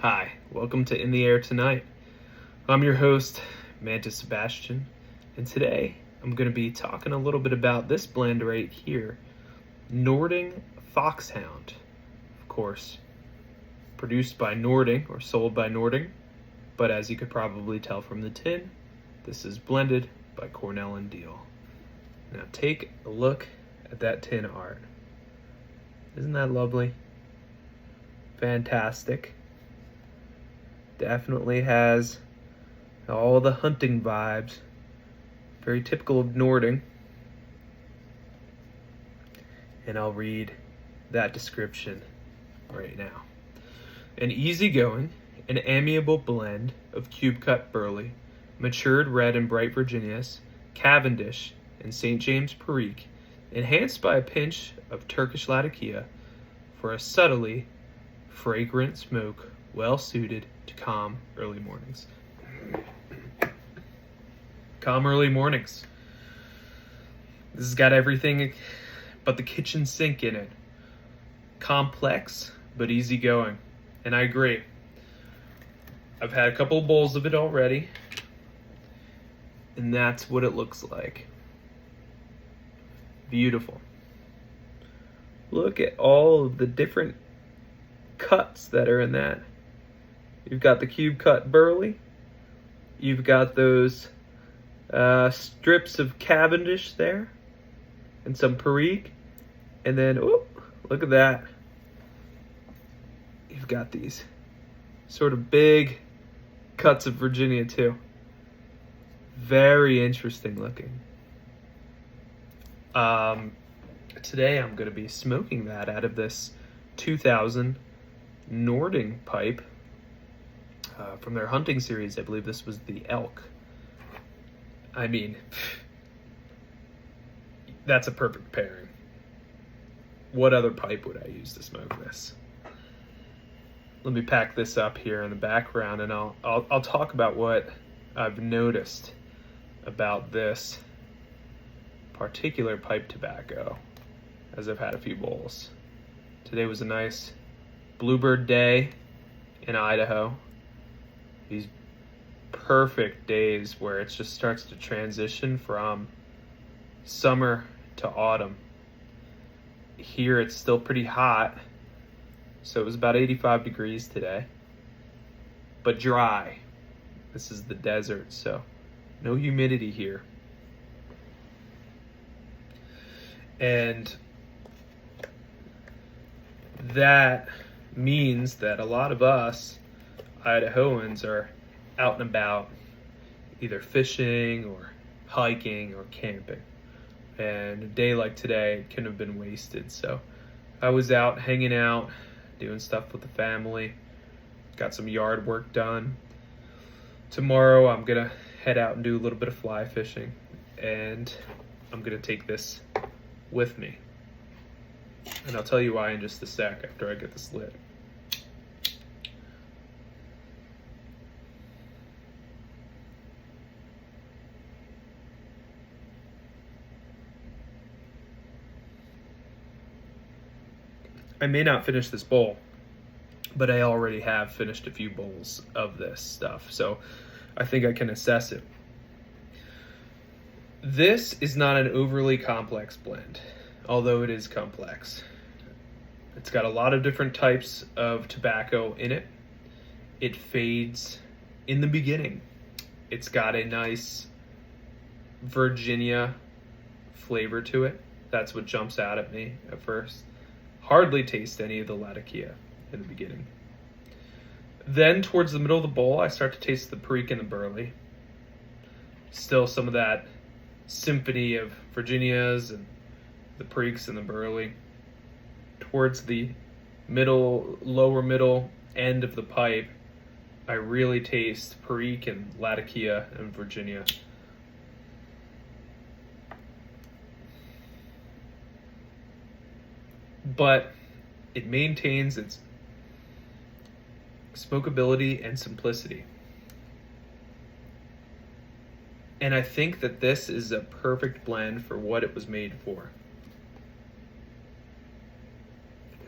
Hi, welcome to In the Air Tonight. I'm your host, Mantis Sebastian, and today I'm going to be talking a little bit about this blend right here, Nording Foxhound. Of course, produced by Nording or sold by Nording, but as you could probably tell from the tin, this is blended by Cornell and Deal. Now take a look at that tin art. Isn't that lovely? Fantastic. Definitely has all the hunting vibes. Very typical of Nording. And I'll read that description right now. An easygoing and amiable blend of cube cut burley, matured red and bright Virginias, Cavendish, and St. James Perique, enhanced by a pinch of Turkish Latakia for a subtly fragrant smoke well suited to calm early mornings. Calm early mornings. This has got everything but the kitchen sink in it. Complex, but easygoing. And I agree. I've had a couple of bowls of it already, and that's what it looks like. Beautiful. Look at all of the different cuts that are in that. You've got the cube cut burley. You've got those strips of Cavendish there, and some Perique, and then look at that. You've got these sort of big cuts of Virginia too. Very interesting looking. Today I'm going to be smoking that out of this 2000 Nording pipe from their hunting series. I believe this was the elk. I mean, that's a perfect pairing. What other pipe would I use to smoke this? Let me pack this up here in the background, and I'll talk about what I've noticed about this particular pipe tobacco as I've had a few bowls. Today was a nice bluebird day in Idaho. These perfect days where it just starts to transition from summer to autumn. Here it's still pretty hot, so it was about 85 degrees today, but dry. This is the desert, so no humidity here. And that means that a lot of us Idahoans are out and about, either fishing or hiking or camping. And a day like today couldn't have been wasted. So I was out hanging out, doing stuff with the family, got some yard work done. Tomorrow I'm gonna head out and do a little bit of fly fishing, and I'm gonna take this with me. And I'll tell you why in just a sec after I get this lit. I may not finish this bowl, but I already have finished a few bowls of this stuff, so I think I can assess it. This is not an overly complex blend, although it is complex. It's got a lot of different types of tobacco in it. It fades in the beginning. It's got a nice Virginia flavor to it. That's what jumps out at me at first. Hardly taste any of the Latakia in the beginning. Then towards the middle of the bowl, I start to taste the Perique and the burley. Still some of that symphony of Virginias and the Periques and the burley. Towards the lower middle end of the pipe, I really taste Perique and Latakia and Virginia. But it maintains its smokability and simplicity. And I think that this is a perfect blend for what it was made for.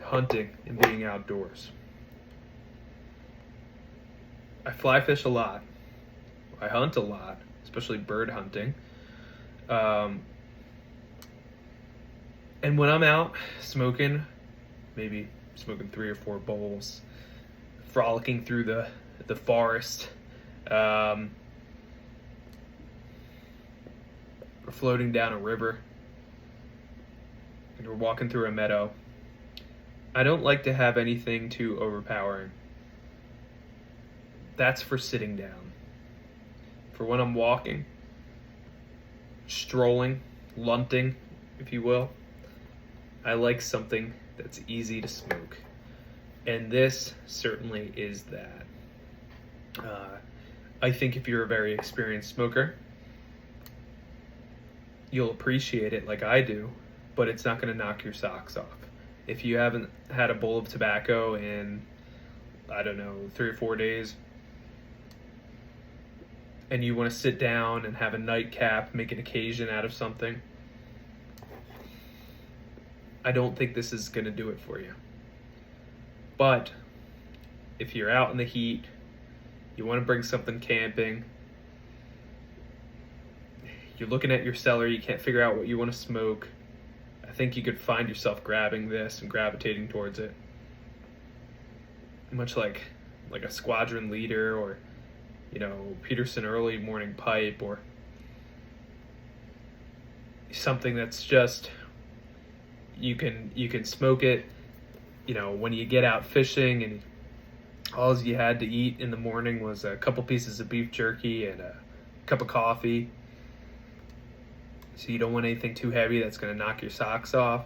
Hunting and being outdoors. I fly fish a lot. I hunt a lot, especially bird hunting. And when I'm out smoking, maybe smoking 3 or 4 bowls, frolicking through the forest, or floating down a river, and we're walking through a meadow, I don't like to have anything too overpowering. That's for sitting down. For when I'm walking, strolling, lunting, if you will, I like something that's easy to smoke. And this certainly is that. I think if you're a very experienced smoker, you'll appreciate it like I do, but it's not going to knock your socks off. If you haven't had a bowl of tobacco in, I don't know, 3 or 4 days, and you want to sit down and have a nightcap, make an occasion out of something, I don't think this is going to do it for you. But if you're out in the heat, you want to bring something camping, you're looking at your cellar, you can't figure out what you want to smoke, I think you could find yourself grabbing this and gravitating towards it. Much like a Squadron Leader, or Peterson Early Morning Pipe, or something that's just you can smoke it when you get out fishing and all you had to eat in the morning was a couple pieces of beef jerky and a cup of coffee. So you don't want anything too heavy that's going to knock your socks off.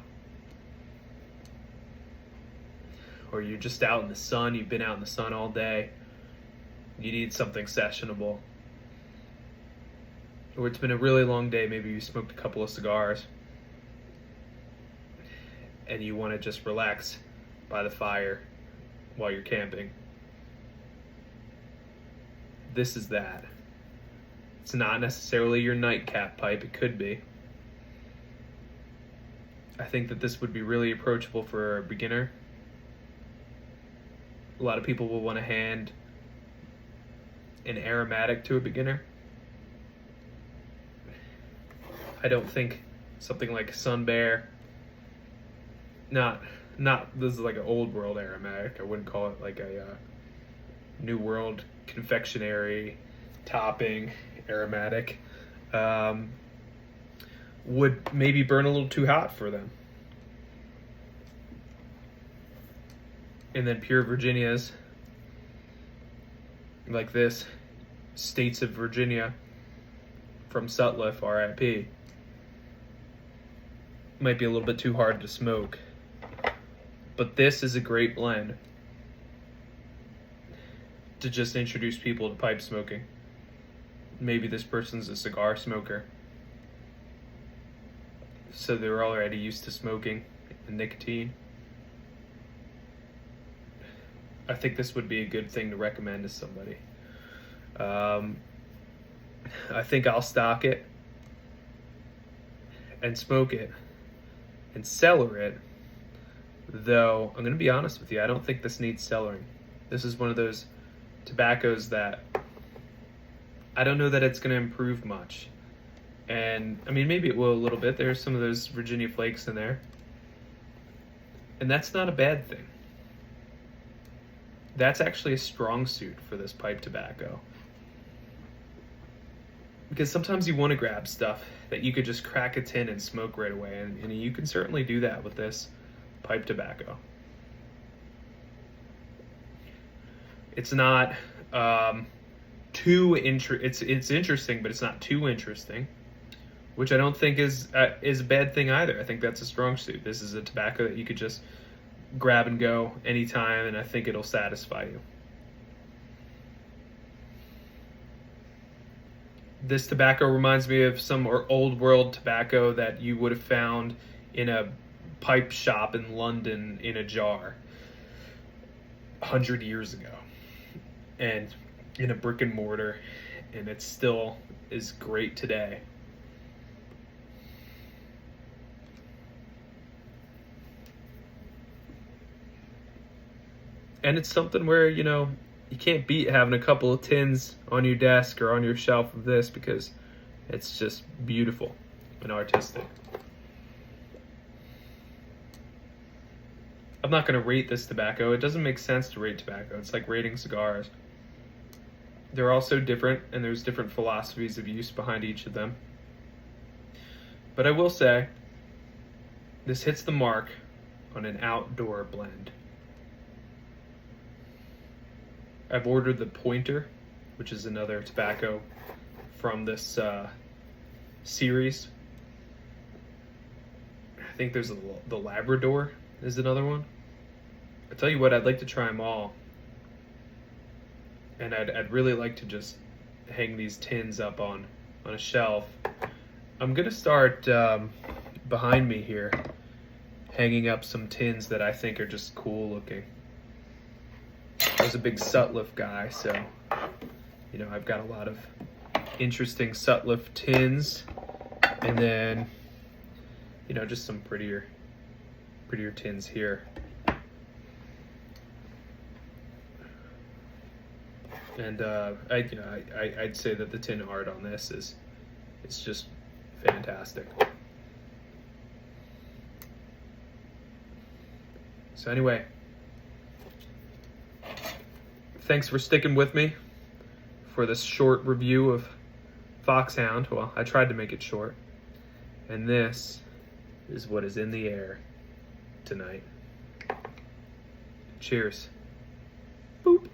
Or you're just out in the sun, you've been out in the sun all day, you need something sessionable. Or it's been a really long day, maybe you smoked a couple of cigars, and you want to just relax by the fire while you're camping. This is that. It's not necessarily your nightcap pipe, it could be. I think that this would be really approachable for a beginner. A lot of people will want to hand an aromatic to a beginner. I don't think something like Sun Bear, not this is like an old world aromatic. I wouldn't call it like a new world confectionery topping aromatic. Would maybe burn a little too hot for them. And then pure Virginias, like this, States of Virginia from Sutliff, RIP, might be a little bit too hard to smoke. But this is a great blend to just introduce people to pipe smoking. Maybe this person's a cigar smoker, so they're already used to smoking and nicotine. I think this would be a good thing to recommend to somebody. I think I'll stock it and smoke it and cellar it, though I'm going to be honest with you, I don't think this needs cellaring. This is one of those tobaccos that I don't know that it's going to improve much. And I mean, maybe it will a little bit. There's some of those Virginia flakes in there, and that's not a bad thing. That's actually a strong suit for this pipe tobacco, because sometimes you want to grab stuff that you could just crack a tin and smoke right away, and you can certainly do that with this pipe tobacco. It's not it's interesting, but it's not too interesting, which I don't think is a bad thing either. I think that's a strong suit. This is a tobacco that you could just grab and go anytime, and I think it'll satisfy you. This tobacco reminds me of some old world tobacco that you would have found in a pipe shop in London in a jar 100 years ago, and in a brick and mortar, and it still is great today. And it's something where, you can't beat having a couple of tins on your desk or on your shelf of this, because it's just beautiful and artistic. I'm not going to rate this tobacco. It doesn't make sense to rate tobacco. It's like rating cigars. They're all so different, and there's different philosophies of use behind each of them. But I will say, this hits the mark on an outdoor blend. I've ordered the Pointer, which is another tobacco from this series. I think there's the Labrador is another one. I tell you what, I'd like to try them all. And I'd really like to just hang these tins up on a shelf. I'm gonna start behind me here, hanging up some tins that I think are just cool looking. I was a big Sutliff guy, so you know, I've got a lot of interesting Sutliff tins, and then you know, just some prettier tins here. And I'd say that the tin art on this is just fantastic. So anyway, thanks for sticking with me for this short review of Foxhound. Well, I tried to make it short. And this is what is in the air tonight. Cheers. Boop.